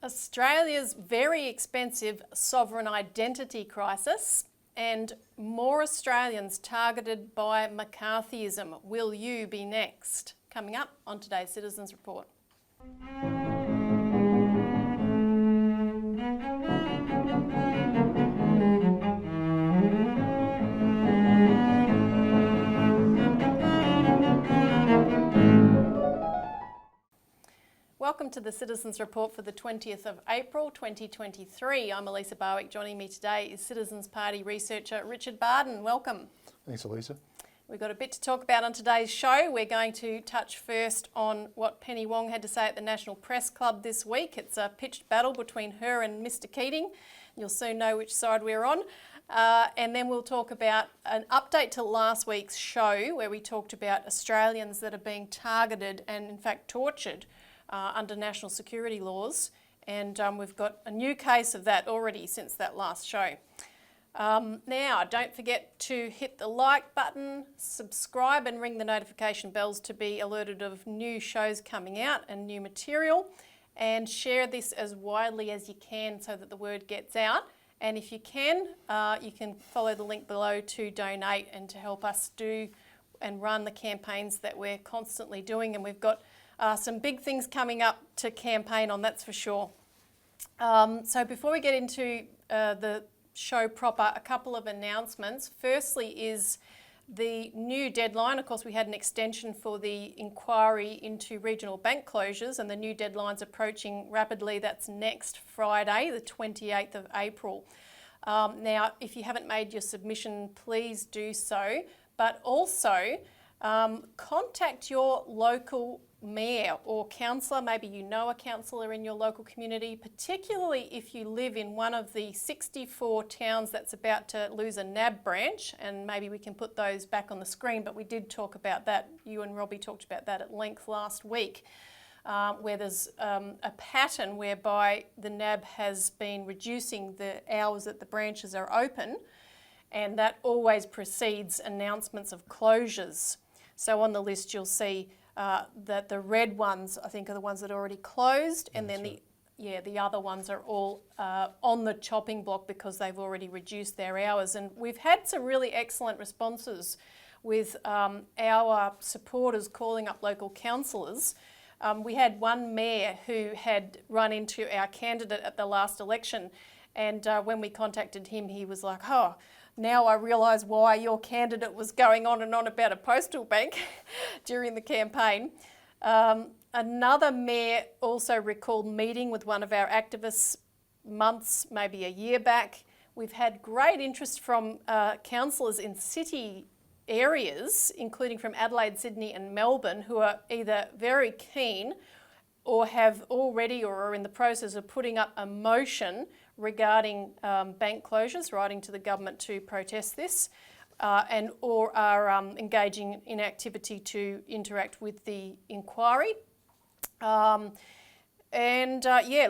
Australia's very expensive sovereign identity crisis and more Australians targeted by McCarthyism. Will you be next? Coming up on today's Citizens Report. Welcome to the Citizens Report for the 20th of April 2023. I'm Elisa Barwick. Joining me today is Citizens Party researcher Richard Bardon. Welcome. Thanks, Elisa. We've got a bit to talk about on today's show. We're going to touch first on what Penny Wong had to say at the National Press Club this week. It's a pitched battle between her and Mr Keating. You'll soon know which side we're on. And then we'll talk about an update to last week's show where we talked about Australians that are being targeted and in fact tortured under national security laws, and we've got a new case of that already since that last show. Now, don't forget to hit the like button, subscribe and ring the notification bells to be alerted of new shows coming out and new material, and share this as widely as you can so that the word gets out. And if you can follow the link below to donate and to help us do and run the campaigns that we're constantly doing, and we've got some big things coming up to campaign on, that's for sure. So before we get into the show proper, a couple of announcements. Firstly is the new deadline. Of course, we had an extension for the inquiry into regional bank closures, and the new deadline's approaching rapidly. That's next Friday, the 28th of April. Now, if you haven't made your submission, please do so, but also contact your local mayor or councillor. Maybe you know a councillor in your local community, particularly if you live in one of the 64 towns that's about to lose a NAB branch, and maybe we can put those back on the screen, but we did talk about that. You and Robbie talked about that at length last week, where there's a pattern whereby the NAB has been reducing the hours that the branches are open, and that always precedes announcements of closures. So on the list you'll see that the red ones, I think, are the ones that are already closed, and then the other ones are all on the chopping block because they've already reduced their hours. And we've had some really excellent responses with our supporters calling up local councillors. We had one mayor who had run into our candidate at the last election, and when we contacted him, he was like, "Oh, now I realise why your candidate was going on and on about a postal bank during the campaign." Another mayor also recalled meeting with one of our activists months, maybe a year back. We've had great interest from councillors in city areas, including from Adelaide, Sydney and Melbourne, who are either very keen or have already or are in the process of putting up a motion regarding bank closures, writing to the government to protest this, or are engaging in activity to interact with the inquiry. Yeah,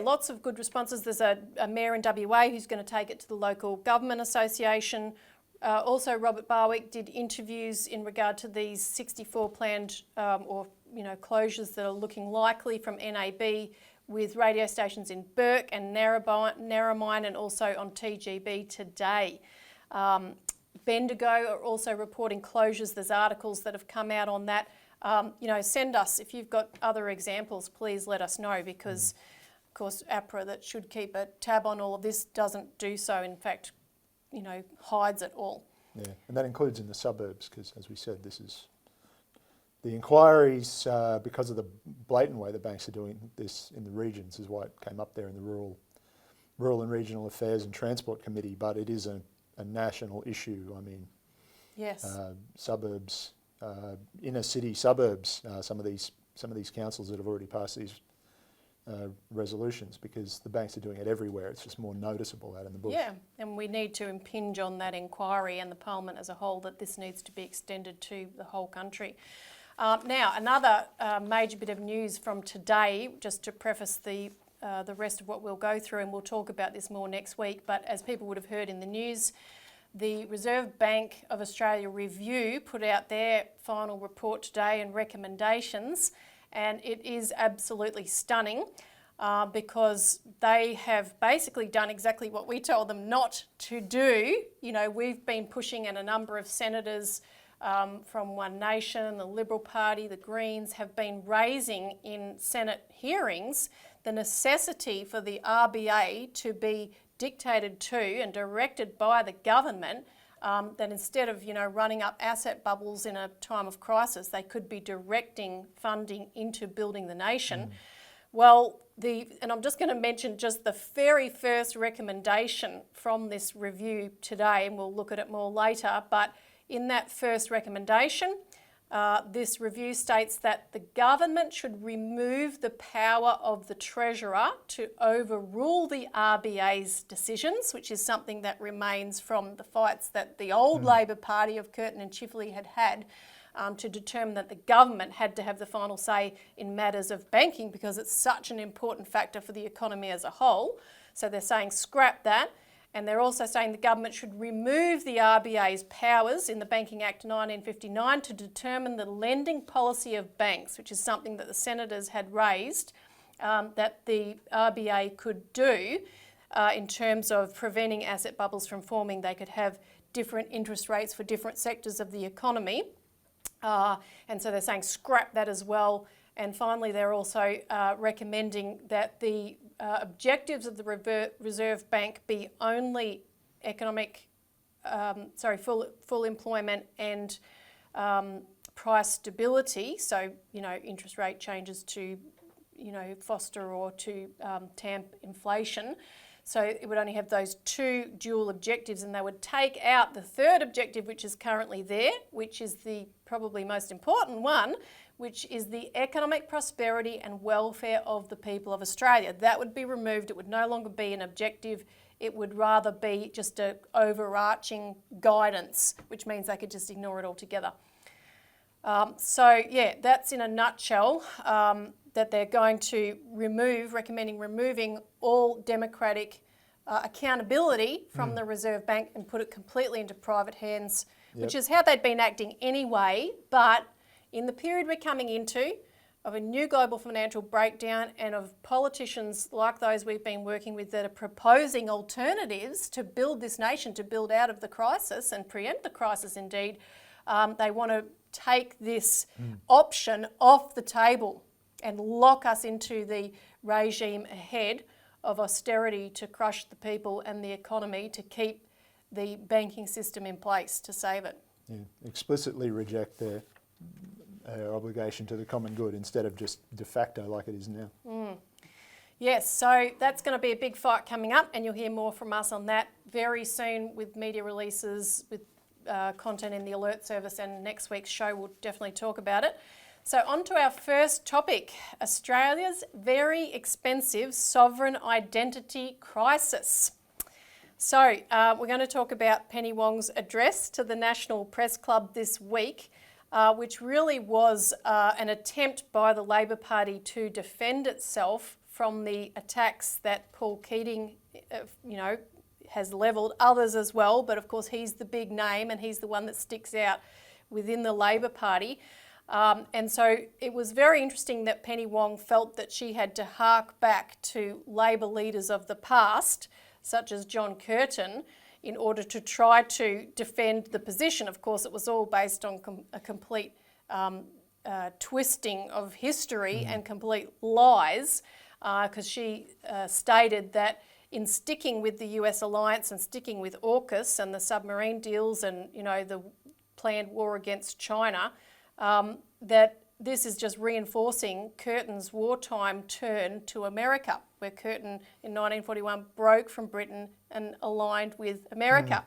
lots of good responses. There's a mayor in WA who's going to take it to the local government association. Also, Robert Barwick did interviews in regard to these 64 planned closures that are looking likely from NAB, with radio stations in Burke and Narromine, and also on TGB today. Bendigo are also reporting closures. There's articles that have come out on that. Send us, if you've got other examples, please let us know, because of course APRA, that should keep a tab on all of this, doesn't do so. In fact, hides it all. Yeah, and that includes in the suburbs, because as we said, this is the inquiries, because of the blatant way the banks are doing this in the regions, is why it came up there in the Rural and Regional Affairs and Transport Committee, but it is a national issue. I mean, yes, suburbs, inner city suburbs, some of these councils that have already passed these resolutions, because the banks are doing it everywhere. It's just more noticeable out in the bush. Yeah, and we need to impinge on that inquiry and the Parliament as a whole, that this needs to be extended to the whole country. Now, another major bit of news from today, just to preface the rest of what we'll go through, and we'll talk about this more next week, but as people would have heard in the news, the Reserve Bank of Australia Review put out their final report today and recommendations, and it is absolutely stunning. because they have basically done exactly what we told them not to do. You know, we've been pushing, and a number of senators from One Nation, the Liberal Party, the Greens have been raising in Senate hearings the necessity for the RBA to be dictated to and directed by the government, that instead of, you know, running up asset bubbles in a time of crisis, they could be directing funding into building the nation. Well, and I'm just going to mention just the very first recommendation from this review today, and we'll look at it more later, but in that first recommendation, this review states that the government should remove the power of the Treasurer to overrule the RBA's decisions, which is something that remains from the fights that the old Labor Party of Curtin and Chifley had to determine that the government had to have the final say in matters of banking because it's such an important factor for the economy as a whole. So they're saying scrap that. And they're also saying the government should remove the RBA's powers in the Banking Act 1959 to determine the lending policy of banks, which is something that the senators had raised, that the RBA could do in terms of preventing asset bubbles from forming. They could have different interest rates for different sectors of the economy. And so they're saying scrap that as well. And finally, they're also recommending that the objectives of the Reserve Bank be only full employment and price stability. So, you know, interest rate changes to, you know, foster or to tamp inflation. So it would only have those two dual objectives, and they would take out the third objective, which is currently there, which is the probably most important one, which is the economic prosperity and welfare of the people of Australia. That would be removed. It would no longer be an objective. It would rather be just an overarching guidance, which means they could just ignore it altogether. So yeah, that's in a nutshell that they're going to recommending removing all democratic accountability from the Reserve Bank and put it completely into private hands, which is how they'd been acting anyway. But in the period we're coming into, of a new global financial breakdown and of politicians like those we've been working with that are proposing alternatives to build this nation, to build out of the crisis and preempt the crisis indeed, they want to take this option off the table and lock us into the regime ahead of austerity to crush the people and the economy, to keep the banking system in place to save it. Yeah, explicitly reject their obligation to the common good instead of just de facto like it is now. Yes, so that's going to be a big fight coming up, and you'll hear more from us on that very soon with media releases, with content in the alert service, and next week's show we'll definitely talk about it. So on to our first topic, Australia's very expensive sovereign identity crisis. So we're going to talk about Penny Wong's address to the National Press Club this week, which really was an attempt by the Labor Party to defend itself from the attacks that Paul Keating, has levelled, others as well, but of course he's the big name and he's the one that sticks out within the Labor Party. And so it was very interesting that Penny Wong felt that she had to hark back to Labor leaders of the past, such as John Curtin, in order to try to defend the position. Of course, it was all based on a complete twisting of history and complete lies, because she stated that in sticking with the US alliance and sticking with AUKUS and the submarine deals and, you know, the planned war against China, that this is just reinforcing Curtin's wartime turn to America, where Curtin in 1941 broke from Britain and aligned with America.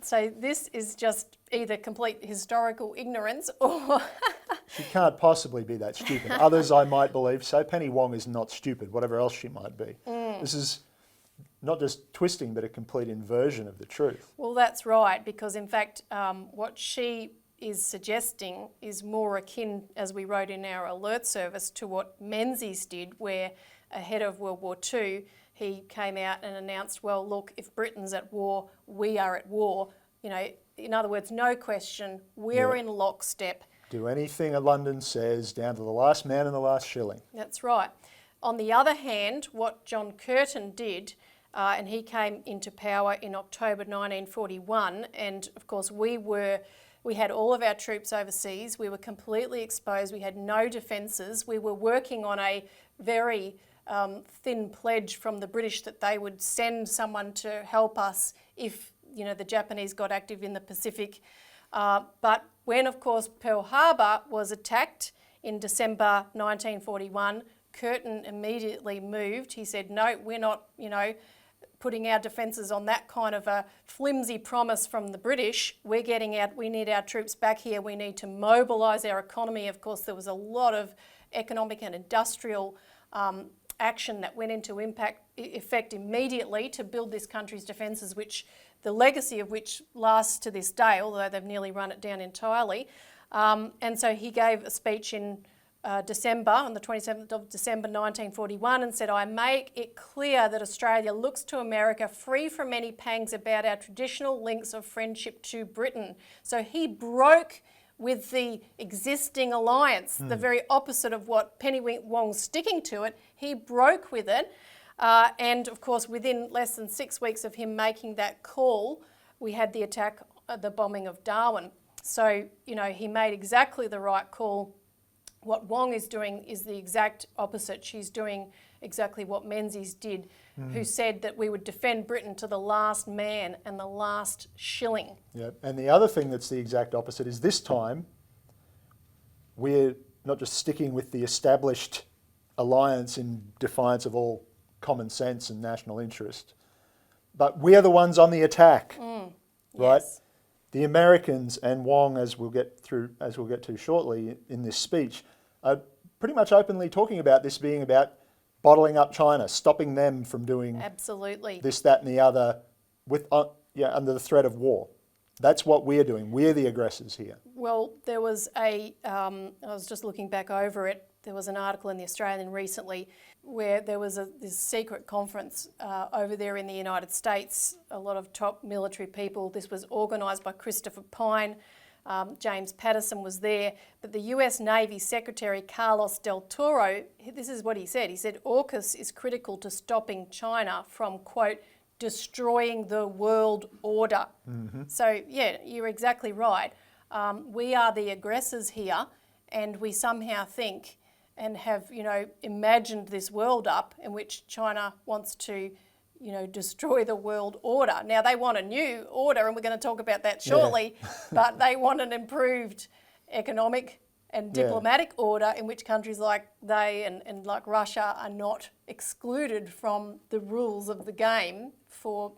So this is just either complete historical ignorance or... She can't possibly be that stupid. Others I might believe so. Penny Wong is not stupid, whatever else she might be. This is not just twisting, but a complete inversion of the truth. Well, that's right, because in fact what she is suggesting is more akin, as we wrote in our alert service, to what Menzies did, where ahead of World War II he came out and announced, well, look, if Britain's at war, we are at war. You know, in other words, no question, we're in lockstep. Do anything London says, down to the last man and the last shilling. That's right. On the other hand, what John Curtin did, and he came into power in October 1941, and of course we had all of our troops overseas, we were completely exposed, we had no defences, we were working on a very thin pledge from the British that they would send someone to help us if the Japanese got active in the Pacific. But when, of course, Pearl Harbor was attacked in December 1941, Curtin immediately moved. He said, no, we're not, putting our defences on that kind of a flimsy promise from the British. We're getting out, we need our troops back here, we need to mobilise our economy. Of course, there was a lot of economic and industrial action that went into effect immediately to build this country's defences, which the legacy of which lasts to this day, although they've nearly run it down entirely. And so he gave a speech in December, on the 27th of December 1941, and said, I make it clear that Australia looks to America free from any pangs about our traditional links of friendship to Britain. So he broke with the existing alliance, the very opposite of what Penny Wong's sticking to it. He broke with it. And of course, within less than 6 weeks of him making that call, we had the attack, the bombing of Darwin. So, he made exactly the right call. What Wong is doing is the exact opposite. She's doing exactly what Menzies did, who said that we would defend Britain to the last man and the last shilling. Yeah, and the other thing that's the exact opposite is this time we're not just sticking with the established alliance in defiance of all common sense and national interest, but we're the ones on the attack, right? Yes. The Americans and Wong, as we'll get to shortly in this speech, are pretty much openly talking about this being about bottling up China, stopping them from doing Absolutely. this, that, and the other, under the threat of war. That's what we're doing. We're the aggressors here. Well, there was I was just looking back over it. There was an article in The Australian recently where there was this secret conference over there in the United States, a lot of top military people. This was organised by Christopher Pyne. James Patterson was there. But the US Navy Secretary Carlos Del Toro, this is what he said. He said, AUKUS is critical to stopping China from, quote, destroying the world order. So, yeah, you're exactly right. We are the aggressors here, and we somehow think and have, imagined this world up in which China wants to, destroy the world order. Now, they want a new order, and we're going to talk about that shortly, but they want an improved economic and diplomatic order in which countries like they and like Russia are not excluded from the rules of the game for,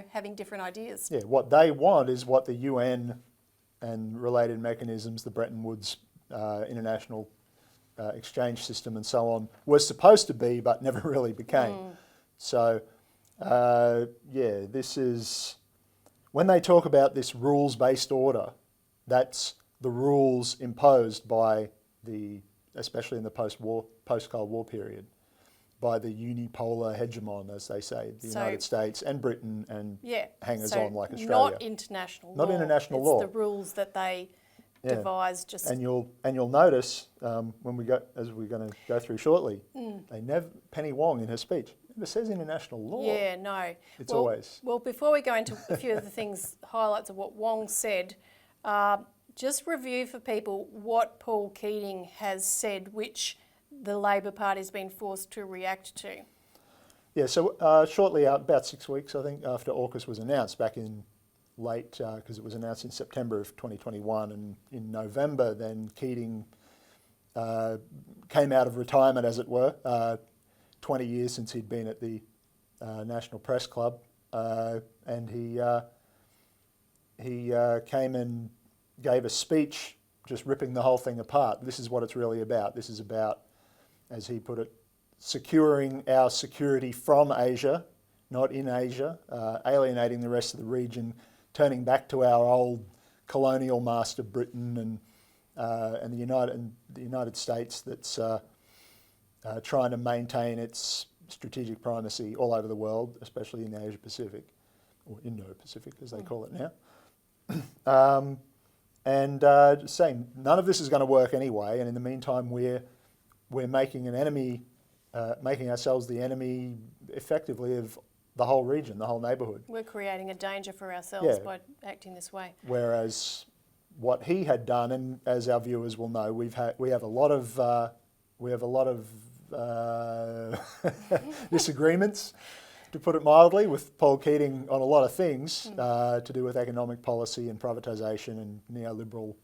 having different ideas. Yeah, what they want is what the UN and related mechanisms, the Bretton Woods international exchange system and so on, was supposed to be but never really became. So, this is, when they talk about this rules-based order, that's the rules imposed by especially in the post-Cold War period, by the unipolar hegemon, as they say, the United States and Britain and hangers-on like Australia. Not international law. Not international law. It's the rules that they devised. Just and you'll notice when we're going to go through shortly, Penny Wong in her speech never says international law. Yeah, no. It's always. Well, before we go into a few of the things, highlights of what Wong said, just review for people what Paul Keating has said, which the Labor Party has been forced to react to. Yeah, so shortly about 6 weeks, I think, after AUKUS was announced back in late, because it was announced in September of 2021, and in November then Keating came out of retirement, as it were, 20 years since he'd been at the National Press Club, and he came and gave a speech just ripping the whole thing apart. This is what it's really about. This is about, as he put it, securing our security from Asia, not in Asia, alienating the rest of the region, turning back to our old colonial master Britain and the United States that's trying to maintain its strategic primacy all over the world, especially in the Asia Pacific, or Indo-Pacific as they call it now. Saying none of this is going to work anyway, and in the meantime we're making an enemy making ourselves the enemy, effectively, of the whole region, the whole neighbourhood. We're creating a danger for ourselves Yeah. by acting this way. Whereas what he had done, and as our viewers will know, we have a lot of disagreements, to put it mildly, with Paul Keating on a lot of things to do with economic policy and privatisation and neoliberalism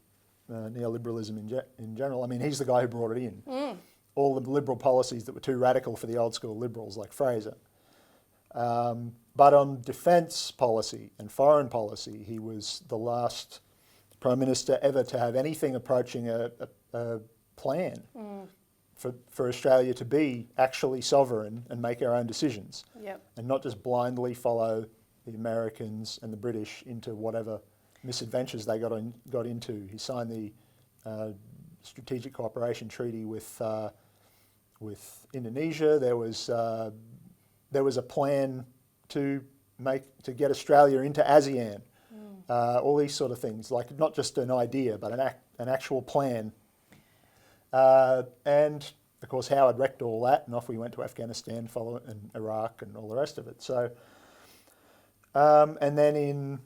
in general. I mean, he's the guy who brought it in. All the liberal policies that were too radical for the old school liberals like Fraser. But on defence policy and foreign policy, he was the last Prime Minister ever to have anything approaching a plan for Australia to be actually sovereign and make our own decisions. Yep. And not just blindly follow the Americans and the British into whatever misadventures they got into. He signed the Strategic Cooperation Treaty with Indonesia. There was a plan to get Australia into ASEAN. All these sort of things, like not just an idea, but an actual plan. And of course, Howard wrecked all that, and off we went to Afghanistan, and Iraq, and all the rest of it. So, and then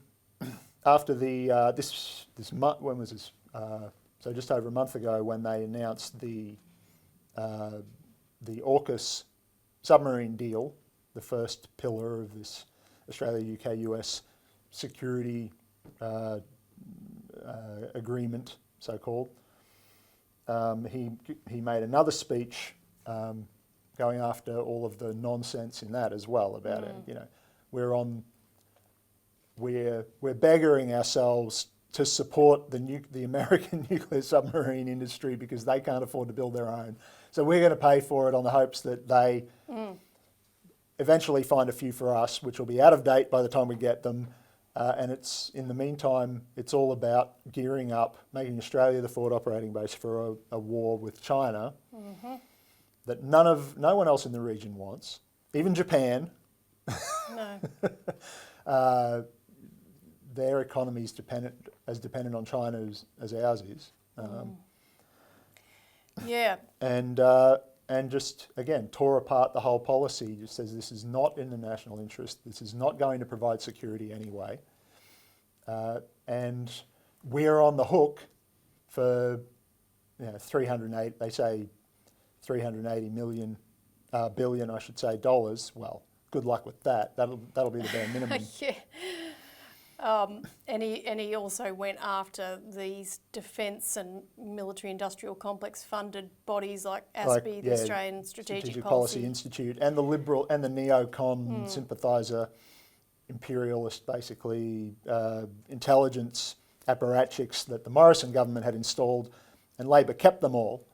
after this month, when was this? So just over a month ago, when they announced the AUKUS submarine deal, the first pillar of this Australia, UK, US security agreement, so-called. He made another speech going after all of the nonsense in that as well about it. You know, we're beggaring ourselves to support the American nuclear submarine industry because they can't afford to build their own. So we're going to pay for it on the hopes that they eventually find a few for us, which will be out of date by the time we get them. And it's, in the meantime, it's all about gearing up, making Australia the forward operating base for a war with China that no one else in the region wants, even Japan. No. Their economy is as dependent on China as ours is. Yeah. And just, again, tore apart the whole policy. Just says this is not in the national interest. This is not going to provide security anyway. And we're on the hook for 308, they say 380 billion, I should say, dollars. Well, good luck with that. That'll be the bare minimum. Yeah. And he also went after these defence and military industrial complex funded bodies like ASPI, the Australian Strategic Policy Institute, and the liberal and the neocon sympathiser, imperialist, basically intelligence apparatchiks that the Morrison government had installed, and Labor kept them all.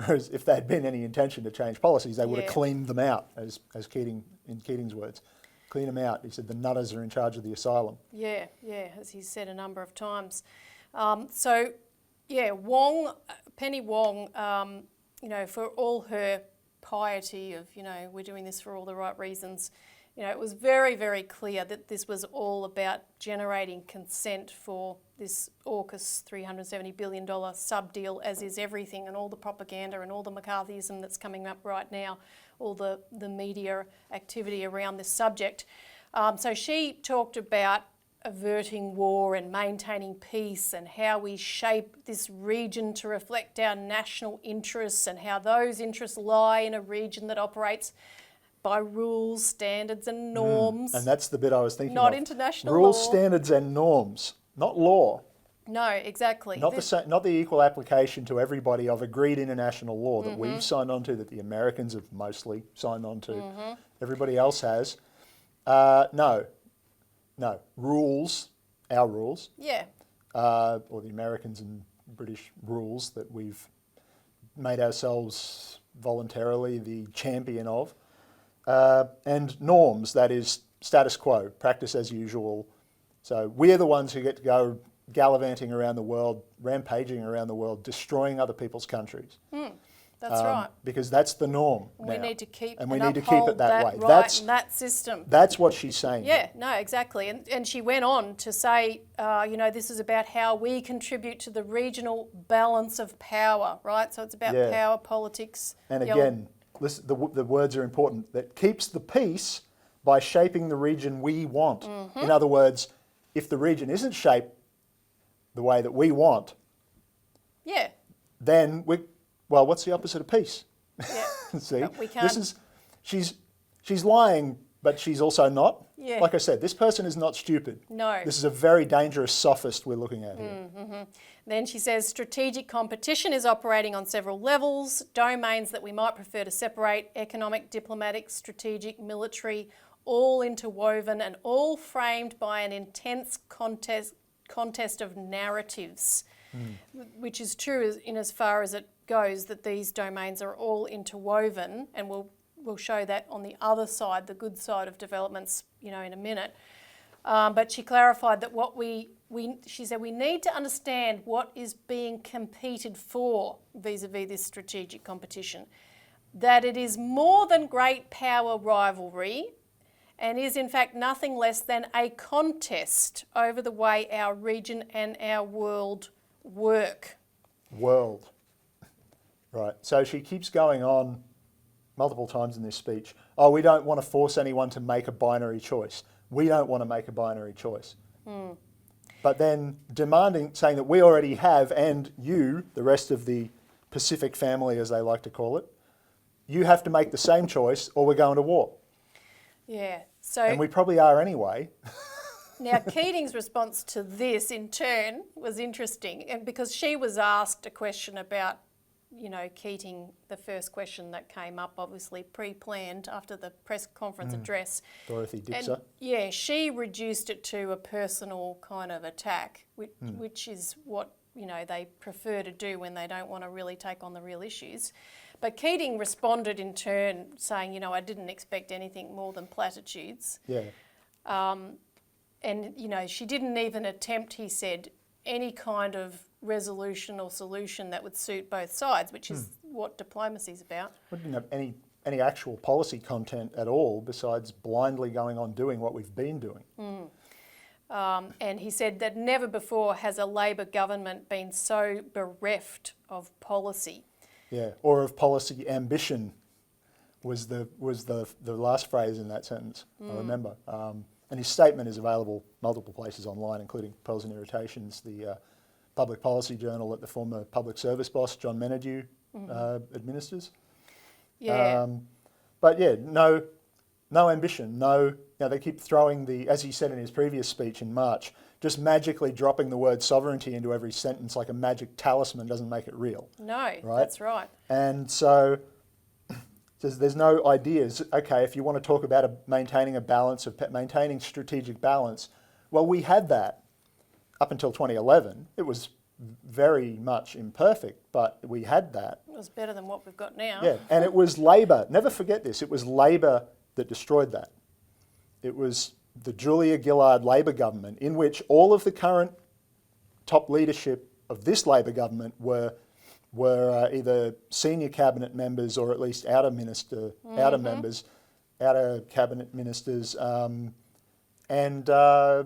Whereas if there had been any intention to change policies, they would have cleaned them out, as Keating, in Keating's words. Clean them out. He said the nutters are in charge of the asylum. Yeah, as he's said a number of times. Penny Wong, for all her piety of, we're doing this for all the right reasons, it was very, very clear that this was all about generating consent for this AUKUS $370 billion sub-deal, as is everything, and all the propaganda and all the McCarthyism that's coming up right now, all the media activity around this subject. So she talked about averting war and maintaining peace and how we shape this region to reflect our national interests and how those interests lie in a region that operates by rules, standards and norms. And that's the bit I was thinking not of. International rules, law. Standards and norms, not law. No, exactly. Not the equal application to everybody of agreed international law that we've signed on to, that the Americans have mostly signed on to. Everybody else has. No. Rules, our rules. Yeah. Or the Americans and British rules that we've made ourselves voluntarily the champion of. And norms, that is status quo, practice as usual. So we're the ones who get to go gallivanting around the world, rampaging around the world, destroying other people's countries. That's right. Because that's the norm now. We need to keep and we need to keep it that way. Right in that system. That's what she's saying. Yeah, no, exactly. And she went on to say, this is about how we contribute to the regional balance of power, right? So it's about power, politics. And again, listen, the words are important, that keeps the peace by shaping the region we want. In other words, if the region isn't shaped the way that we want, Yeah. then what's the opposite of peace? Yeah. See, But we can't. she's lying, but she's also not. Yeah. Like I said, this person is not stupid. No. This is a very dangerous sophist we're looking at here. Then she says strategic competition is operating on several levels, domains that we might prefer to separate: economic, diplomatic, strategic, military, all interwoven and all framed by an intense contest of narratives, which is true in as far as it goes, that these domains are all interwoven, and we'll show that on the other side, the good side of developments, in a minute. But she clarified that she said we need to understand what is being competed for vis-a-vis this strategic competition, that it is more than great power rivalry and is in fact nothing less than a contest over the way our region and our world work. World. Right. So she keeps going on multiple times in this speech. Oh, we don't want to force anyone to make a binary choice. We don't want to make a binary choice. But then saying that we already have, and you, the rest of the Pacific family as they like to call it, you have to make the same choice or we're going to war. Yeah. So, and we probably are anyway. Now, Keating's response to this, in turn, was interesting, and because she was asked a question about, Keating, the first question that came up, obviously pre-planned after the press conference address. Dorothy Dixer. And, she reduced it to a personal kind of attack, which is what, they prefer to do when they don't want to really take on the real issues. But Keating responded in turn saying, I didn't expect anything more than platitudes. Yeah. And, she didn't even attempt, he said, any kind of resolution or solution that would suit both sides, which is what diplomacy's about. We didn't have any actual policy content at all besides blindly going on doing what we've been doing. And he said that never before has a Labor government been so bereft of policy. Yeah, or of policy ambition was the last phrase in that sentence, I remember. And his statement is available multiple places online, including Pearls and Irritations, the public policy journal that the former public service boss, John Menadue, administers. Yeah. But yeah, no ambition, they keep throwing as he said in his previous speech in March, just magically dropping the word sovereignty into every sentence like a magic talisman doesn't make it real. No, right? That's right. And so there's no ideas. Okay, if you want to talk about maintaining strategic balance, well, we had that up until 2011. It was very much imperfect, but we had that. It was better than what we've got now. Yeah, and it was Labor. Never forget this. It was Labor that destroyed that. It was the Julia Gillard Labor government, in which all of the current top leadership of this Labor government were either senior cabinet members or at least outer cabinet ministers, and a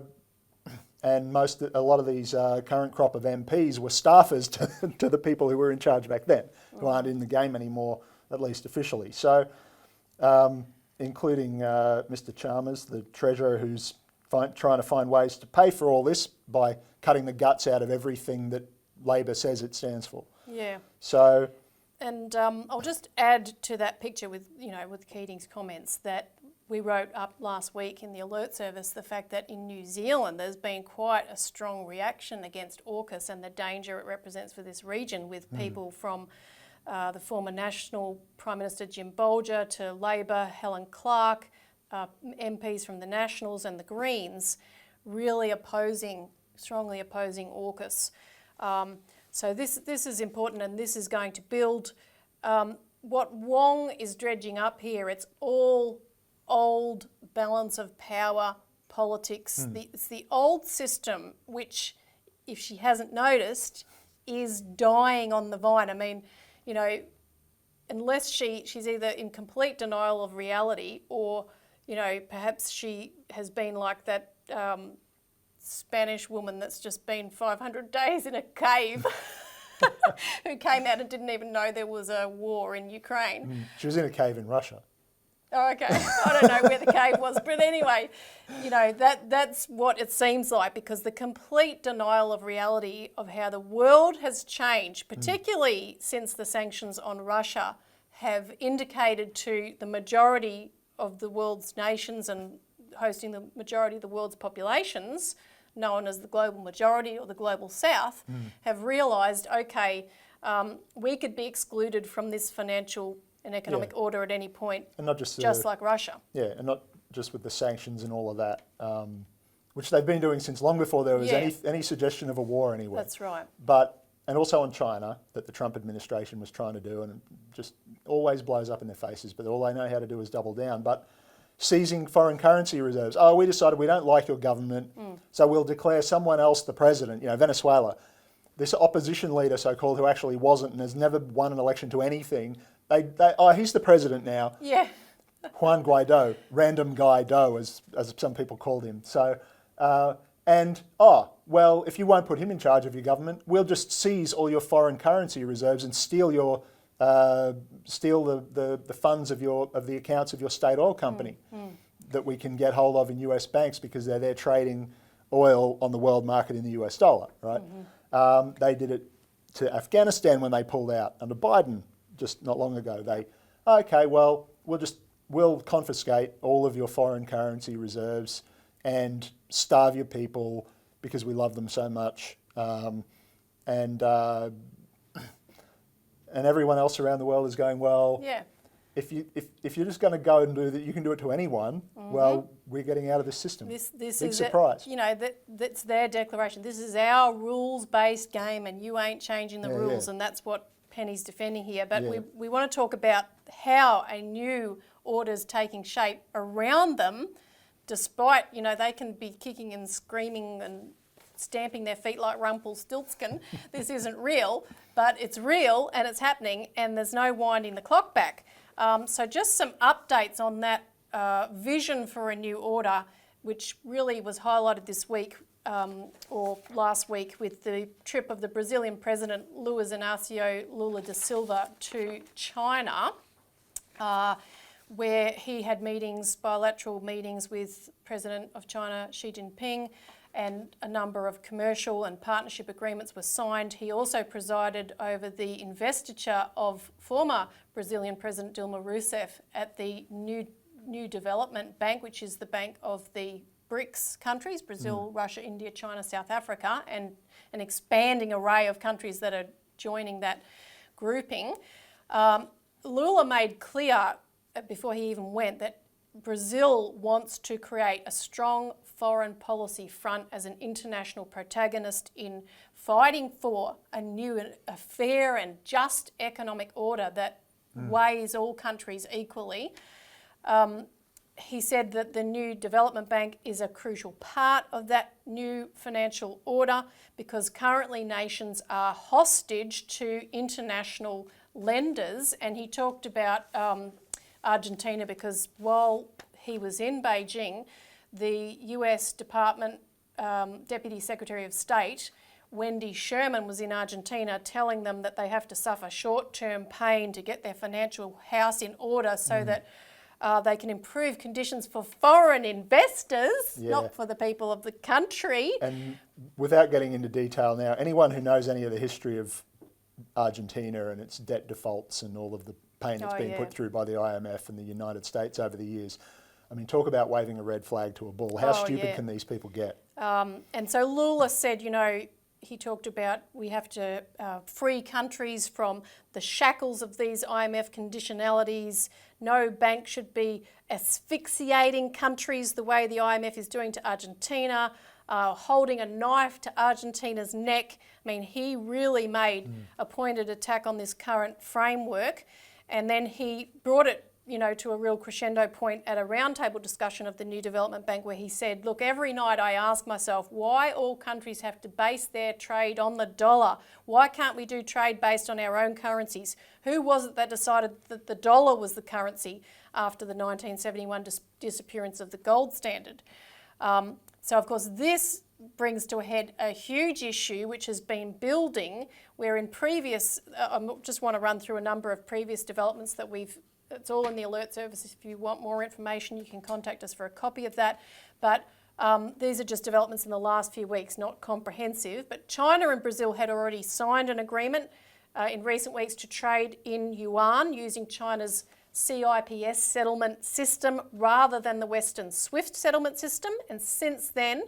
lot of these current crop of MPs were staffers to the people who were in charge back then, who aren't in the game anymore, at least officially. So, including Mr. Chalmers, the Treasurer, who's trying to find ways to pay for all this by cutting the guts out of everything that Labor says it stands for. Yeah. So, and I'll just add to that picture with Keating's comments that we wrote up last week in the alert service the fact that in New Zealand there's been quite a strong reaction against AUKUS and the danger it represents for this region, with people from the former National Prime Minister Jim Bolger to Labor Helen Clark, MPs from the Nationals and the Greens, really strongly opposing AUKUS. So this is important, and this is going to build what Wong is dredging up here. It's all old balance of power politics. It's the old system which, if she hasn't noticed, is dying on the vine. I mean, unless she's either in complete denial of reality or, perhaps she has been like that Spanish woman that's just been 500 days in a cave who came out and didn't even know there was a war in Ukraine. She was in a cave in Russia. Oh, okay. I don't know where the cave was, but anyway, you know, that's what it seems like, because the complete denial of reality of how the world has changed, particularly since the sanctions on Russia have indicated to the majority of the world's nations and hosting the majority of the world's populations, known as the global majority or the global south, have realised, okay, we could be excluded from this financial and economic order at any point, and not just like Russia. Yeah, and not just with the sanctions and all of that, which they've been doing since long before there was any suggestion of a war anywhere. That's right. And also on China, that the Trump administration was trying to do, and it just always blows up in their faces, but all they know how to do is double down. But seizing foreign currency reserves. Oh, we decided we don't like your government, so we'll declare someone else the president, Venezuela. This opposition leader, so-called, who actually wasn't and has never won an election to anything, he's the president now. Yeah. Juan Guaido, random Guaido, as some people called him. So, well, if you won't put him in charge of your government, we'll just seize all your foreign currency reserves and steal the funds of the accounts of your state oil company that we can get hold of in US banks because they're there trading oil on the world market in the US dollar, right? They did it to Afghanistan when they pulled out under Bardon just not long ago. We'll confiscate all of your foreign currency reserves and starve your people because we love them so much. And everyone else around the world is going, well, if you're just going to go and do that, you can do it to anyone. Well, we're getting out of this system. This Big surprise. That's their declaration. This is our rules-based game, and you ain't changing the rules, and that's what Penny's defending here. But we want to talk about how a new order's taking shape around them, despite they can be kicking and screaming and stamping their feet like Rumpelstiltskin. This isn't real, but it's real and it's happening, and there's no winding the clock back. So just some updates on that vision for a new order, which really was highlighted this week or last week with the trip of the Brazilian President Luiz Inácio Lula da Silva to China, where he had bilateral meetings with President of China Xi Jinping, and a number of commercial and partnership agreements were signed. He also presided over the investiture of former Brazilian President Dilma Rousseff at the New Development Bank, which is the bank of the BRICS countries, Brazil, Russia, India, China, South Africa, and an expanding array of countries that are joining that grouping. Lula made clear before he even went that Brazil wants to create a strong foreign policy front as an international protagonist in fighting for a fair and just economic order that weighs all countries equally. He said that the New Development Bank is a crucial part of that new financial order because currently nations are hostage to international lenders, and he talked about Argentina because while he was in Beijing, the US Deputy Secretary of State, Wendy Sherman, was in Argentina telling them that they have to suffer short-term pain to get their financial house in order so that they can improve conditions for foreign investors, not for the people of the country. And without getting into detail now, anyone who knows any of the history of Argentina and its debt defaults and all of the pain that's been put through by the IMF and the United States over the years, I mean, talk about waving a red flag to a bull. How stupid can these people get? And so Lula said, he talked about we have to free countries from the shackles of these IMF conditionalities. No bank should be asphyxiating countries the way the IMF is doing to Argentina, holding a knife to Argentina's neck. I mean, he really made a pointed attack on this current framework. And then he brought it to a real crescendo point at a roundtable discussion of the New Development Bank where he said, look, every night I ask myself why all countries have to base their trade on the dollar. Why can't we do trade based on our own currencies? Who was it that decided that the dollar was the currency after the 1971 disappearance of the gold standard? So, of course, this brings to a head a huge issue which has been building, where in previous, I just want to run through a number of previous developments that it's all in the alert service. If you want more information, you can contact us for a copy of that. But these are just developments in the last few weeks, not comprehensive. But China and Brazil had already signed an agreement in recent weeks to trade in yuan using China's CIPS settlement system rather than the Western SWIFT settlement system. And since then,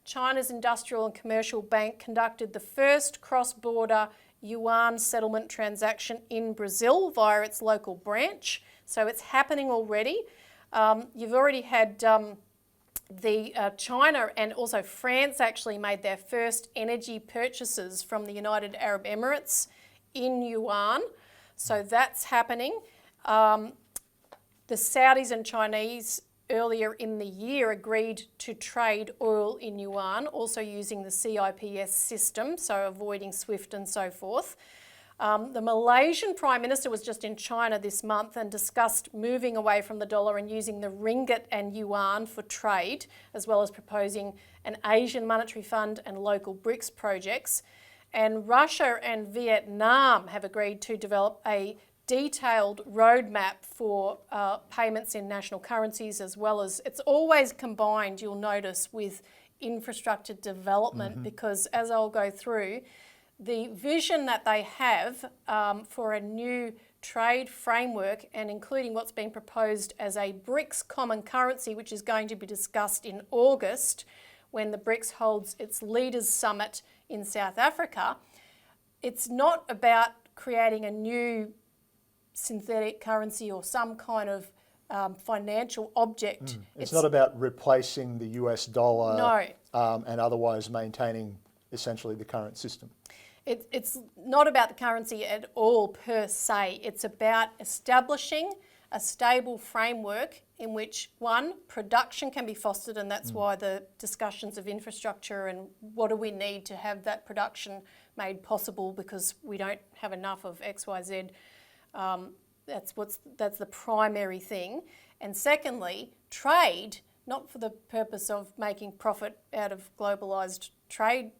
China's Industrial and Commercial Bank conducted the first cross-border yuan settlement transaction in Brazil via its local branch. So it's happening already. You've already had China and also France actually made their first energy purchases from the United Arab Emirates in yuan. So that's happening. The Saudis and Chinese earlier in the year agreed to trade oil in yuan, also using the CIPS system, so avoiding SWIFT and so forth. The Malaysian Prime Minister was just in China this month and discussed moving away from the dollar and using the ringgit and yuan for trade, as well as proposing an Asian monetary fund and local BRICS projects. And Russia and Vietnam have agreed to develop a detailed roadmap for payments in national currencies, as well as, it's always combined, you'll notice, with infrastructure development, because as I'll go through, the vision that they have for a new trade framework, and including what's being proposed as a BRICS common currency, which is going to be discussed in August when the BRICS holds its Leaders Summit in South Africa. It's not about creating a new synthetic currency or some kind of financial object. It's not about replacing the US dollar. No. And otherwise maintaining essentially the current system. It's not about the currency at all per se. It's about establishing a stable framework in which, one, production can be fostered, and that's why the discussions of infrastructure and what do we need to have that production made possible, because we don't have enough of XYZ. That's the primary thing. And secondly, trade, not for the purpose of making profit out of globalised trade,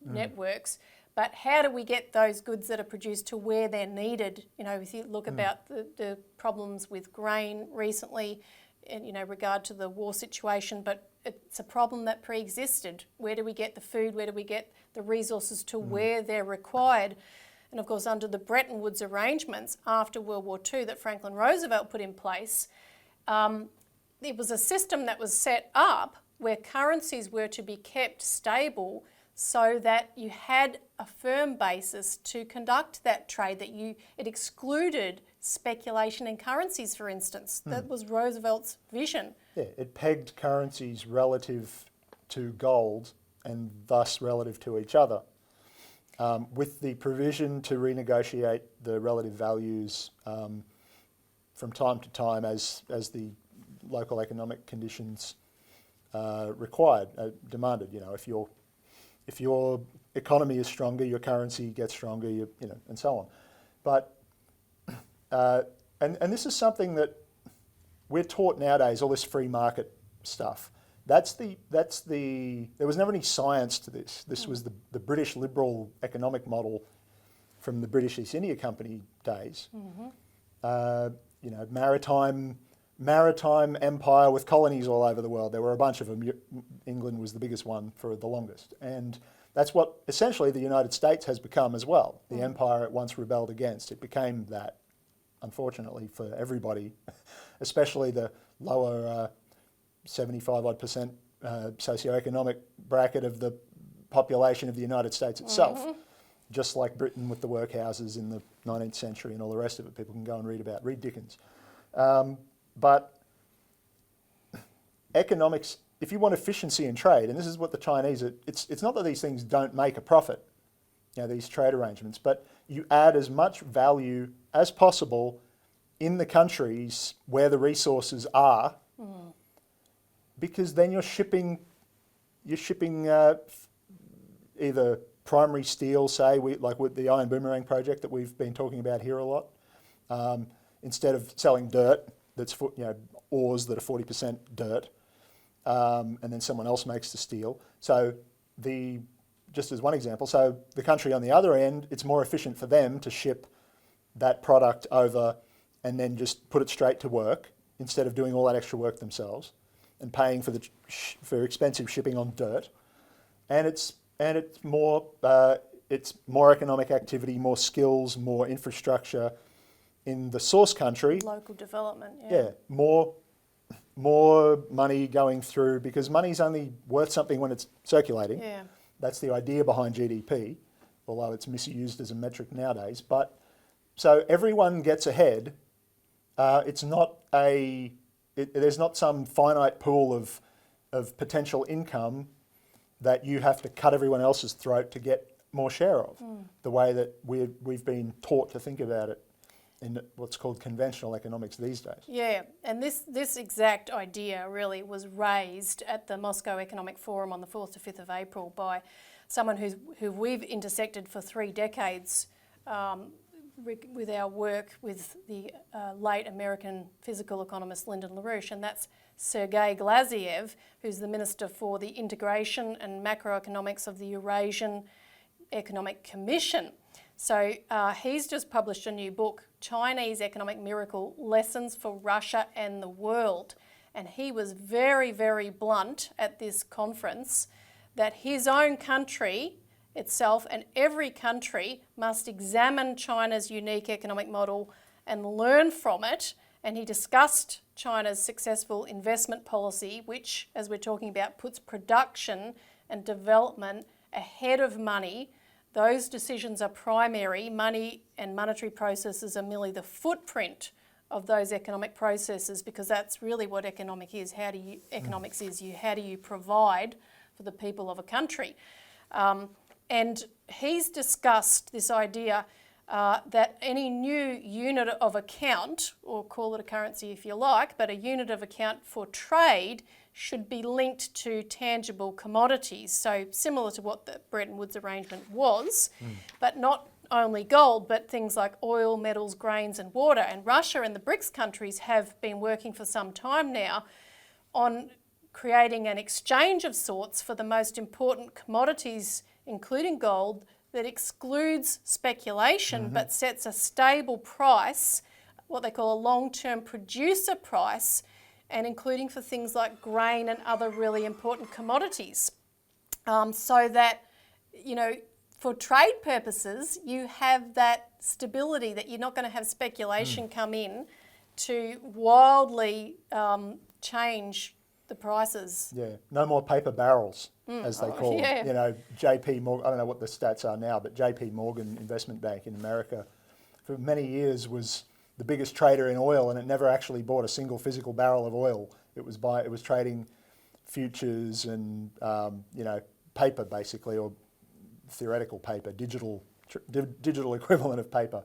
networks, but how do we get those goods that are produced to where they're needed? If you look about the problems with grain recently, in regard to the war situation, but it's a problem that pre-existed. Where do we get the food? Where do we get the resources to where they're required? And of course, under the Bretton Woods arrangements after World War II that Franklin Roosevelt put in place, it was a system that was set up where currencies were to be kept stable so that you had a firm basis to conduct that trade, it excluded speculation in currencies, for instance. That was Roosevelt's vision. Yeah, it pegged currencies relative to gold and thus relative to each other, with the provision to renegotiate the relative values from time to time as the local economic conditions demanded. If your economy is stronger, your currency gets stronger, and so on. But and this is something that we're taught nowadays. All this free market stuff. There was never any science to this. This was the British liberal economic model from the British East India Company days. Maritime empire with colonies all over the world. There were a bunch of them. England was the biggest one for the longest. And that's what essentially the United States has become as well. The empire it once rebelled against. It became that, unfortunately, for everybody, especially the lower 75% socioeconomic bracket of the population of the United States itself. Just like Britain with the workhouses in the 19th century and all the rest of it. People can go and read Dickens. But economics, if you want efficiency in trade, and this is what the Chinese are, it's not that these things don't make a profit, these trade arrangements, but you add as much value as possible in the countries where the resources are, because then you're shipping either primary steel, say, like with the Iron Boomerang project that we've been talking about here a lot, instead of selling dirt that's ores that are 40% dirt, and then someone else makes the steel. So just as one example, so the country on the other end, it's more efficient for them to ship that product over and then just put it straight to work instead of doing all that extra work themselves and paying for expensive shipping on dirt. And it's more economic activity, more skills, more infrastructure in the source country. Local development, Yeah, more money going through, because money's only worth something when it's circulating. Yeah. That's the idea behind GDP, although it's misused as a metric nowadays. But so everyone gets ahead. There's not some finite pool of potential income that you have to cut everyone else's throat to get more share of, the way that we've been taught to think about it in what's called conventional economics these days. Yeah, and this exact idea really was raised at the Moscow Economic Forum on the 4th to 5th of April by someone who we've intersected for 3 decades with our work with the late American physical economist Lyndon LaRouche, and that's Sergei Glaziev, who's the Minister for the Integration and Macroeconomics of the Eurasian Economic Commission. So he's just published a new book, Chinese Economic Miracle, Lessons for Russia and the World. And he was very, very blunt at this conference that his own country itself and every country must examine China's unique economic model and learn from it. And he discussed China's successful investment policy, which, as we're talking about, puts production and development ahead of money. Those decisions are primary. Money and monetary processes are merely the footprint of those economic processes, because that's really what economics is. How do you provide for the people of a country? And he's discussed this idea that any new unit of account, or call it a currency if you like, but a unit of account for trade should be linked to tangible commodities. So similar to what the Bretton Woods arrangement was, but not only gold, but things like oil, metals, grains and water. And Russia and the BRICS countries have been working for some time now on creating an exchange of sorts for the most important commodities, including gold, that excludes speculation but sets a stable price, what they call a long-term producer price, and including for things like grain and other really important commodities. So that, for trade purposes, you have that stability, that you're not going to have speculation come in to wildly change the prices. Yeah, no more paper barrels, as they call yeah. them. JP Morgan, I don't know what the stats are now, but JP Morgan Investment Bank in America for many years was the biggest trader in oil, and it never actually bought a single physical barrel of oil. It was trading futures and paper basically, or theoretical paper, digital equivalent of paper.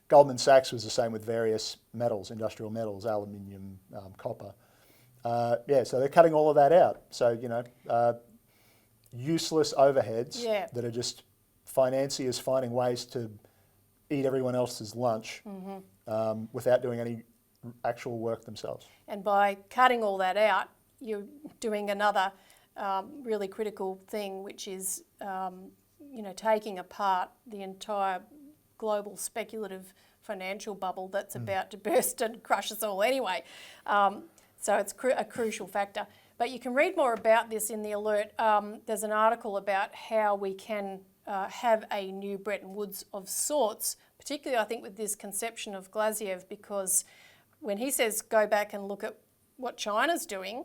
Goldman Sachs was the same with various metals, industrial metals, aluminium, copper. So they're cutting all of that out. So, useless overheads that are just financiers finding ways to eat everyone else's lunch without doing any actual work themselves. And by cutting all that out, you're doing another really critical thing, which is, taking apart the entire global speculative financial bubble that's about to burst and crush us all anyway. So it's a crucial factor. But you can read more about this in the alert. There's an article about how we can have a new Bretton Woods of sorts, particularly I think with this conception of Glaziev, because when he says go back and look at what China's doing,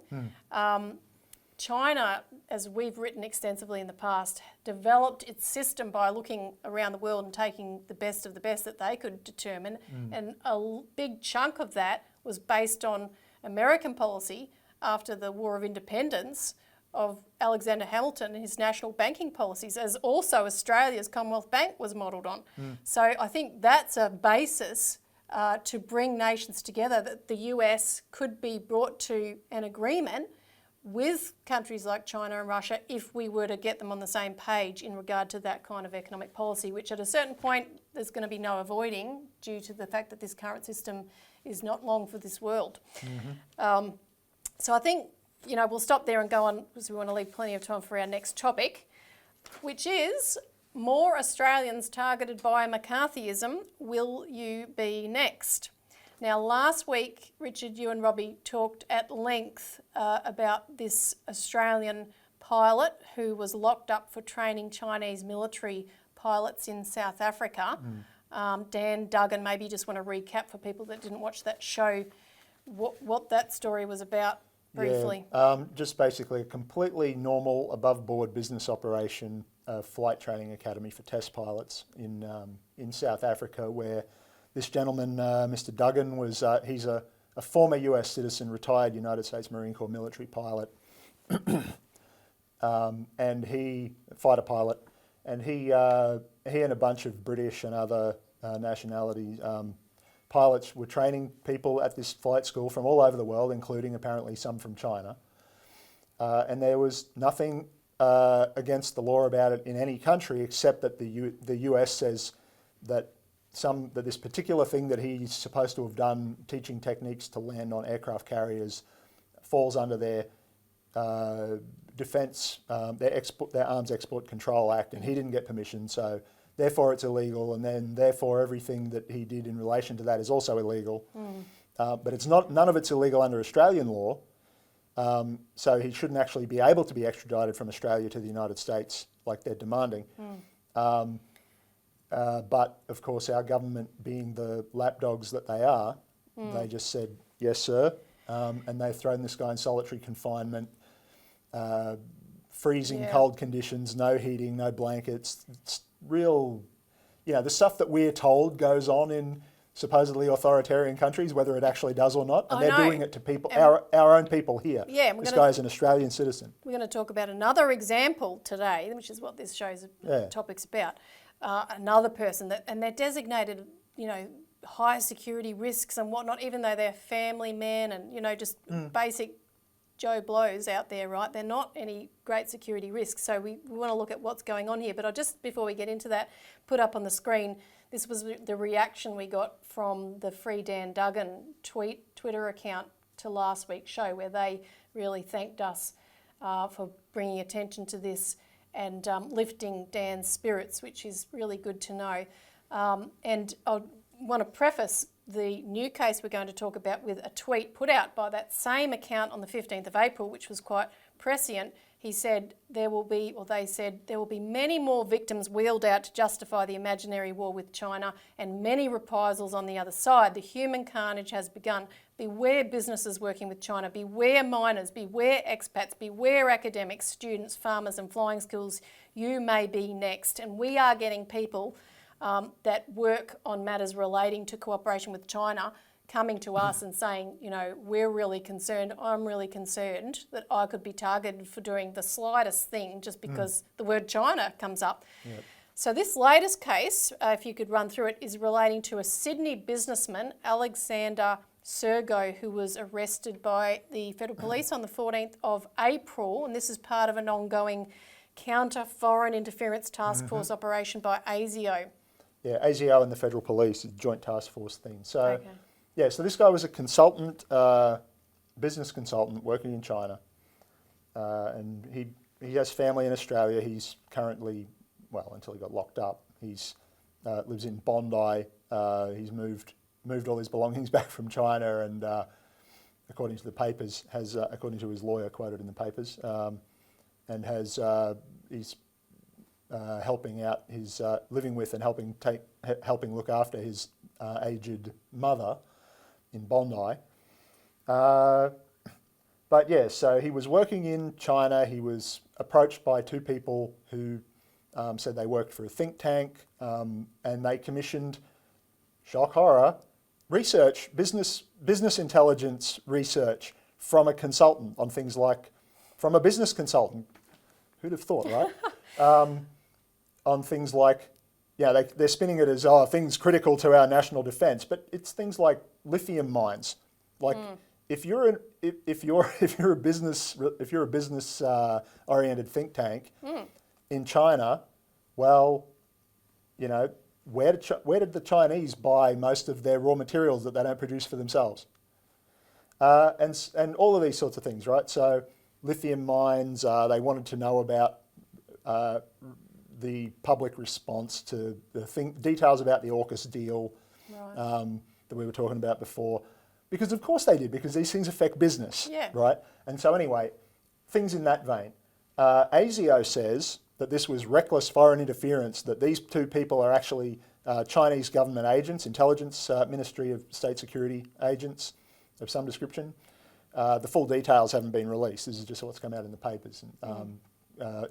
China, as we've written extensively in the past, developed its system by looking around the world and taking the best of the best that they could determine. And a big chunk of that was based on American policy after the War of Independence of Alexander Hamilton and his national banking policies, as also Australia's Commonwealth Bank was modelled on. So I think that's a basis to bring nations together, that the US could be brought to an agreement with countries like China and Russia if we were to get them on the same page in regard to that kind of economic policy, which at a certain point there's going to be no avoiding due to the fact that this current system is not long for this world. So I think we'll stop there and go on because we want to leave plenty of time for our next topic, which is more Australians targeted by McCarthyism. Will you be next? Now, last week, Richard, you and Robbie talked at length about this Australian pilot who was locked up for training Chinese military pilots in South Africa. Dan Duggan, maybe you just want to recap for people that didn't watch that show what that story was about briefly. Yeah, just basically a completely normal, above-board business operation, flight training academy for test pilots in South Africa, where this gentleman, Mr. Duggan, was he's a former US citizen, retired United States Marine Corps military pilot, and fighter pilot, and he and a bunch of British and other nationalities pilots were training people at this flight school from all over the world, including apparently some from China. And there was nothing against the law about it in any country, except that the US says that this particular thing that he's supposed to have done, teaching techniques to land on aircraft carriers, falls under their defence, their Arms Export Control Act, and he didn't get permission, so therefore it's illegal, and then therefore everything that he did in relation to that is also illegal. But it's none of it's illegal under Australian law, so he shouldn't actually be able to be extradited from Australia to the United States like they're demanding. But of course our government, being the lapdogs that they are, they just said, yes sir, and they've thrown this guy in solitary confinement, freezing cold conditions, no heating, no blankets. It's real, the stuff that we're told goes on in supposedly authoritarian countries, whether it actually does or not, and they're doing it to people, our own people here. Yeah, this guy's an Australian citizen. We're going to talk about another example today, which is what this show's topic's about. Another person and they're designated, high security risks and whatnot, even though they're family men and, just basic Joe Blows out there, right? They're not any great security risks. So we want to look at what's going on here. But I just, before we get into that, put up on the screen, this was the reaction we got from the Free Dan Duggan Twitter account to last week's show, where they really thanked us for bringing attention to this and lifting Dan's spirits, which is really good to know. And I want to preface the new case we're going to talk about with a tweet put out by that same account on the 15th of April, which was quite prescient. He said they said there will be many more victims wheeled out to justify the imaginary war with China and many reprisals on the other side. The human carnage has begun. Beware businesses working with China. Beware miners. Beware expats. Beware academics, students, farmers and flying schools. You may be next. And we are getting people that work on matters relating to cooperation with China coming to us and saying, we're really concerned, I'm really concerned that I could be targeted for doing the slightest thing just because the word China comes up. Yep. So this latest case, if you could run through it, is relating to a Sydney businessman, Alexander Sergo, who was arrested by the Federal Police on the 14th of April, and this is part of an ongoing counter-foreign interference task force operation by ASIO. Yeah, ASIO and the Federal Police, a joint task force thing. So, so this guy was a consultant, business consultant working in China, and he has family in Australia. He's currently, until he got locked up, he's lives in Bondi. He's moved all his belongings back from China, and according to the papers, according to his lawyer quoted in the papers, and he's helping out his living with and helping look after his aged mother in Bondi. But yeah, so he was working in China. He was approached by two people who said they worked for a think tank, and they commissioned, shock horror, research, business intelligence research from a consultant on things like, from a business consultant. Who'd have thought, right? On things like, they're spinning it as things critical to our national defence, but it's things like lithium mines. Like if you're a business oriented think tank in China, where did the Chinese buy most of their raw materials that they don't produce for themselves? and all of these sorts of things, right? So lithium mines, they wanted to know about the public response to the details about the AUKUS deal that we were talking about before. Because of course they did, because these things affect business, right? And so anyway, things in that vein. ASIO says that this was reckless foreign interference, that these two people are actually Chinese government agents, intelligence Ministry of State Security agents of some description. The full details haven't been released. This is just what's come out in the papers,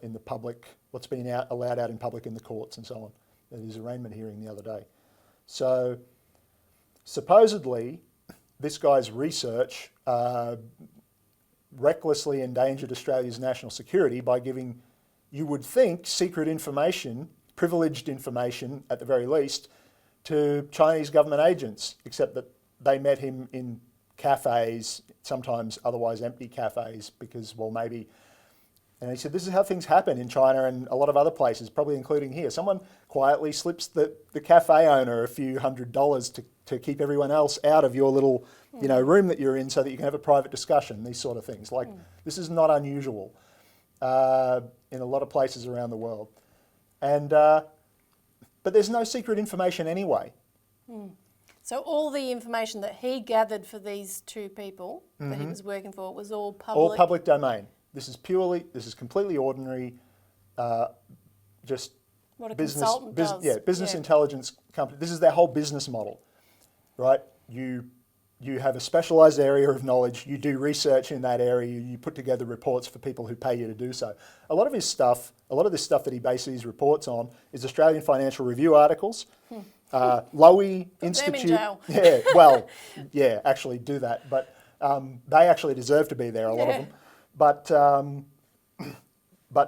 in the public, what's been allowed out in public in the courts and so on. There was an arraignment hearing the other day. So supposedly, this guy's research recklessly endangered Australia's national security by giving, you would think, secret information, privileged information at the very least, to Chinese government agents, except that they met him in cafes, sometimes otherwise empty cafes, because, well, maybe... And he said, this is how things happen in China and a lot of other places, probably including here. Someone quietly slips the cafe owner a few $100s to keep everyone else out of your little room that you're in so that you can have a private discussion, these sort of things. Like, this is not unusual in a lot of places around the world. And but there's no secret information anyway. So all the information that he gathered for these two people that he was working for was all public? All public domain. This is completely ordinary, just what a business, consultant does. business intelligence company. This is their whole business model, right? You have a specialised area of knowledge, you do research in that area, you put together reports for people who pay you to do so. A lot of this stuff that he bases his reports on is Australian Financial Review articles, Lowy Institute. Actually do that, but they actually deserve to be there, a lot of them. But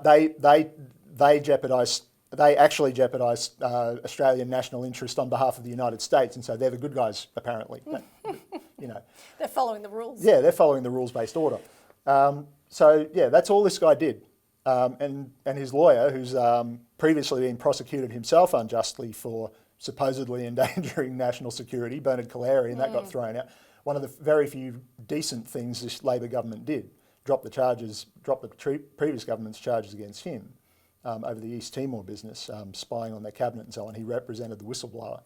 they jeopardise. They actually jeopardise Australian national interest on behalf of the United States, and so they're the good guys, apparently. They're following the rules. Yeah, they're following the rules-based order. That's all this guy did, and his lawyer, who's previously been prosecuted himself unjustly for supposedly endangering national security, Bernard Collaery, and that got thrown out. One of the very few decent things this Labor government did. Drop the previous government's charges against him over the East Timor business, spying on their cabinet and so on. He represented the whistleblower.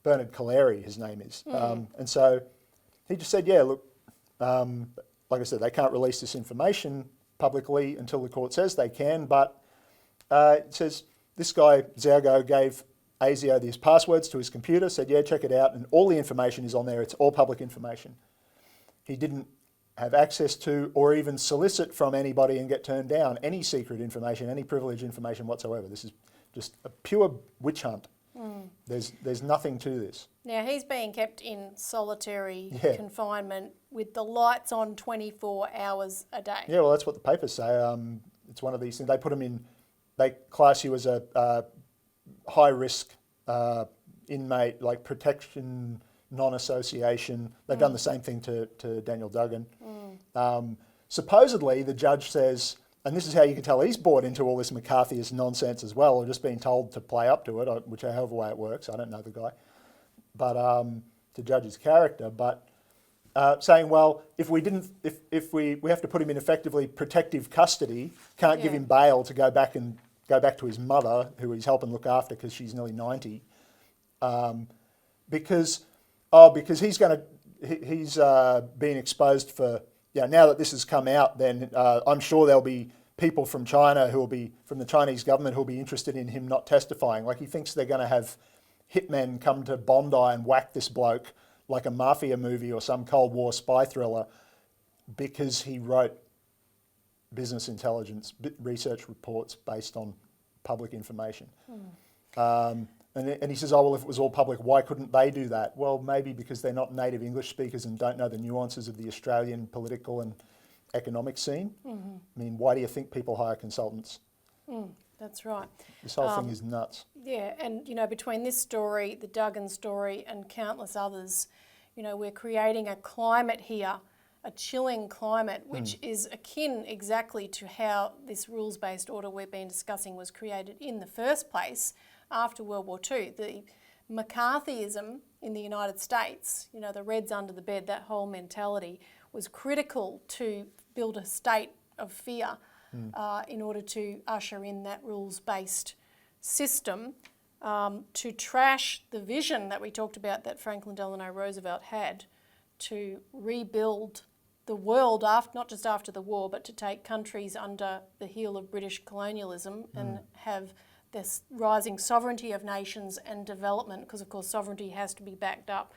Bernard Collaery, his name is. And so he just said, look, like I said, they can't release this information publicly until the court says they can, but it says this guy, Xiaogo, gave ASIO his passwords to his computer, said, check it out, and all the information is on there. It's all public information. He didn't have access to or even solicit from anybody and get turned down any secret information, any privileged information whatsoever. This is just a pure witch hunt. There's nothing to this. Now, he's being kept in solitary confinement with the lights on 24 hours a day. Yeah, well, that's what the papers say. It's one of these things. They put them in, they class you as a high-risk inmate, like protection, non-association. They've done the same thing to Daniel Duggan. Supposedly, the judge says, and this is how you can tell he's bought into all this McCarthyist nonsense as well, or just being told to play up to it, whichever way it works. I don't know the guy, but to judge his character. But saying, well, if we have to put him in effectively protective custody, can't give him bail to go back to his mother, who he's helping look after because she's nearly 90, because he's being exposed for, now that this has come out, then I'm sure there'll be people from China from the Chinese government who'll be interested in him not testifying. Like, he thinks they're going to have hitmen come to Bondi and whack this bloke like a mafia movie or some Cold War spy thriller because he wrote business intelligence research reports based on public information. And he says, if it was all public, why couldn't they do that? Well, maybe because they're not native English speakers and don't know the nuances of the Australian political and economic scene. I mean, why do you think people hire consultants? That's right. This whole thing is nuts. Yeah, and between this story, the Duggan story, and countless others, we're creating a climate here, a chilling climate, which is akin exactly to how this rules-based order we've been discussing was created in the first place after World War II. The McCarthyism in the United States, you know, the Reds under the bed, that whole mentality was critical to build a state of fear in order to usher in that rules-based system to trash the vision that we talked about that Franklin Delano Roosevelt had to rebuild the world, after, not just after the war, but to take countries under the heel of British colonialism and have this rising sovereignty of nations and development, because of course sovereignty has to be backed up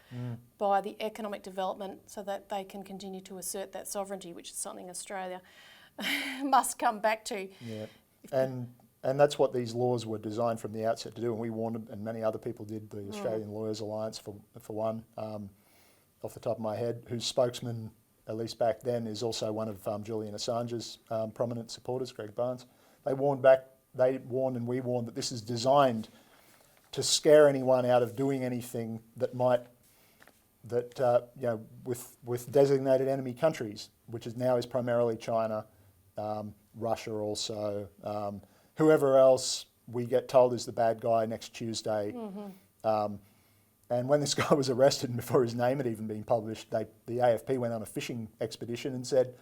by the economic development so that they can continue to assert that sovereignty, which is something Australia must come back to. Yeah, and that's what these laws were designed from the outset to do, and we wanted, and many other people did, the Australian Lawyers Alliance for one, off the top of my head, whose spokesman, at least back then, is also one of Julian Assange's prominent supporters, Greg Barnes. They warned and we warned that this is designed to scare anyone out of doing anything that might, with designated enemy countries, which is now primarily China, Russia also, whoever else we get told is the bad guy next Tuesday. And when this guy was arrested and before his name had even been published, the AFP went on a fishing expedition and said,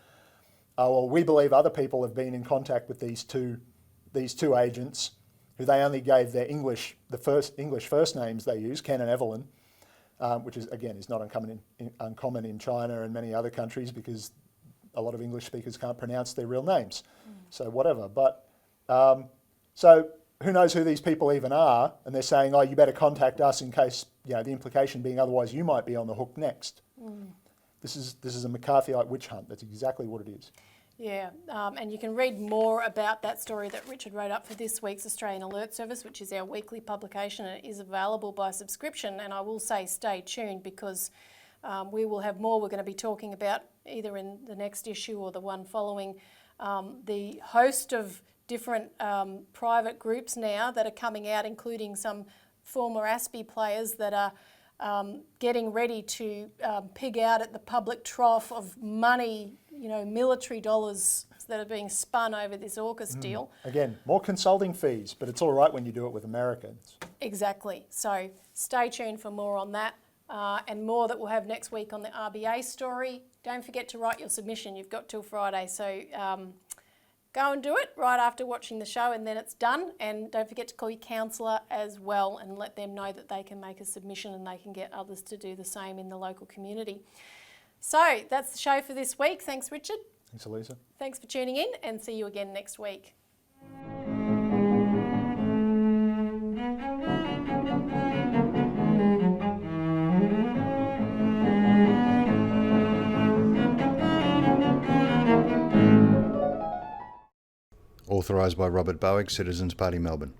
oh, well, we believe other people have been in contact with these two agents, who they only gave their English first names they use, Ken and Evelyn, which is not uncommon in China and many other countries because a lot of English speakers can't pronounce their real names. So whatever. But so who knows who these people even are? And they're saying, oh, you better contact us in case, the implication being otherwise you might be on the hook next. This is a McCarthyite witch hunt. That's exactly what it is. Yeah, and you can read more about that story that Richard wrote up for this week's Australian Alert Service, which is our weekly publication, and it is available by subscription. And I will say stay tuned, because we will have more we're going to be talking about either in the next issue or the one following. The host of different private groups now that are coming out, including some former ASPI players that are getting ready to pig out at the public trough of money, military dollars that are being spun over this AUKUS deal. Again, more consulting fees, but it's all right when you do it with Americans. Exactly. So stay tuned for more on that and more that we'll have next week on the RBA story. Don't forget to write your submission. You've got till Friday. So go and do it right after watching the show, and then it's done. And don't forget to call your counsellor as well and let them know that they can make a submission and they can get others to do the same in the local community. So that's the show for this week. Thanks, Richard. Thanks, Elisa. Thanks for tuning in, and see you again next week. Authorised by Robert Barwick, Citizens Party, Melbourne.